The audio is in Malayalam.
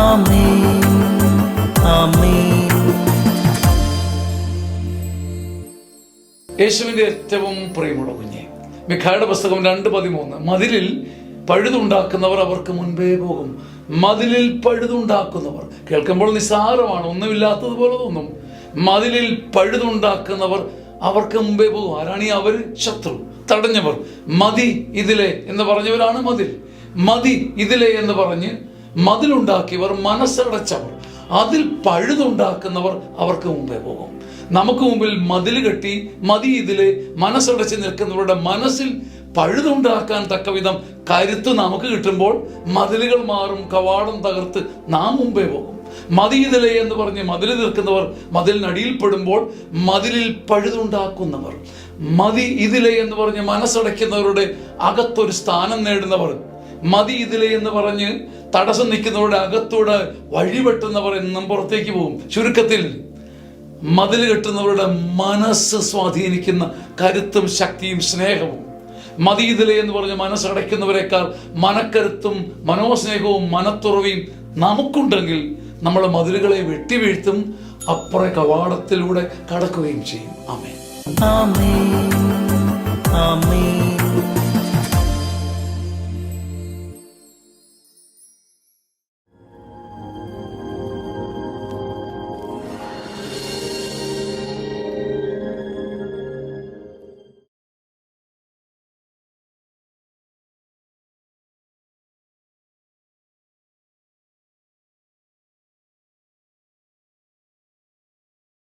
ആമേൻ ആമേൻ. യേശുവിന്റെ ഏറ്റവും പ്രിയമുള്ള കുഞ്ഞെ, മിഖായുടെ പുസ്തകം 2:13, മതിലിൽ പഴുതുണ്ടാക്കുന്നവർ അവർക്ക് മുൻപേ പോകും. മതിലിൽ പഴുതുണ്ടാക്കുന്നവർ, കേൾക്കുമ്പോൾ നിസ്സാരമാണ്, ഒന്നുമില്ലാത്തതുപോലെ തോന്നും. മതിലിൽ പഴുതുണ്ടാക്കുന്നവർ അവർക്ക് മുമ്പേ പോകും. ആരാണ് ഈ അവർ? ശത്രു, തടഞ്ഞവർ. മതി ഇതിലെ എന്ന് പറഞ്ഞവരാണ് മതിൽ. മതി ഇതിലെ എന്ന് പറഞ്ഞ് മതിലുണ്ടാക്കിയവർ, മനസ്സടച്ചവർ, അതിൽ പഴുതുണ്ടാക്കുന്നവർ അവർക്ക് മുമ്പേ പോകും. നമുക്ക് മുമ്പിൽ മതിൽ കെട്ടി മതി ഇതിലെ മനസ്സടച്ച് നിൽക്കുന്നവരുടെ മനസ്സിൽ പഴുതുണ്ടാക്കാൻ തക്കവിധം കരുത്ത് നമുക്ക് കിട്ടുമ്പോൾ മതിലുകൾ മാറും, കവാടം തകർത്ത് നാം മുമ്പേ പോകും. മതി ഇതിലെ എന്ന് പറഞ്ഞ് മതിൽ തീർക്കുന്നവർ മതിലിനടിയിൽപ്പെടുമ്പോൾ മതിലിൽ പഴുതുണ്ടാക്കുന്നവർ, മതി ഇതിലെ എന്ന് പറഞ്ഞ് മനസ്സടയ്ക്കുന്നവരുടെ അകത്തൊരു സ്ഥാനം നേടുന്നവർ, മതി ഇതിലെ എന്ന് പറഞ്ഞ് തടസ്സം നിൽക്കുന്നവരുടെ അകത്തൂടെ വഴിവെട്ടുന്നവർ എന്നും പുറത്തേക്ക് പോകും. ചുരുക്കത്തിൽ മതിൽ കെട്ടുന്നവരുടെ മനസ്സ് സ്വാധീനിക്കുന്ന കരുത്തും ശക്തിയും സ്നേഹവും, മതി ഇതിലെ എന്ന് പറഞ്ഞ് മനസ്സടയ്ക്കുന്നവരെക്കാൾ മനക്കരുത്തും മനോസ്നേഹവും മനത്തുറവിയും നമുക്കുണ്ടെങ്കിൽ നമ്മൾ മതിലുകളെ വെട്ടിവീഴ്ത്തും, അപ്പുറ കവാടത്തിലൂടെ കടക്കുകയും ചെയ്യും. ആമേൻ ആമേൻ ആമേൻ.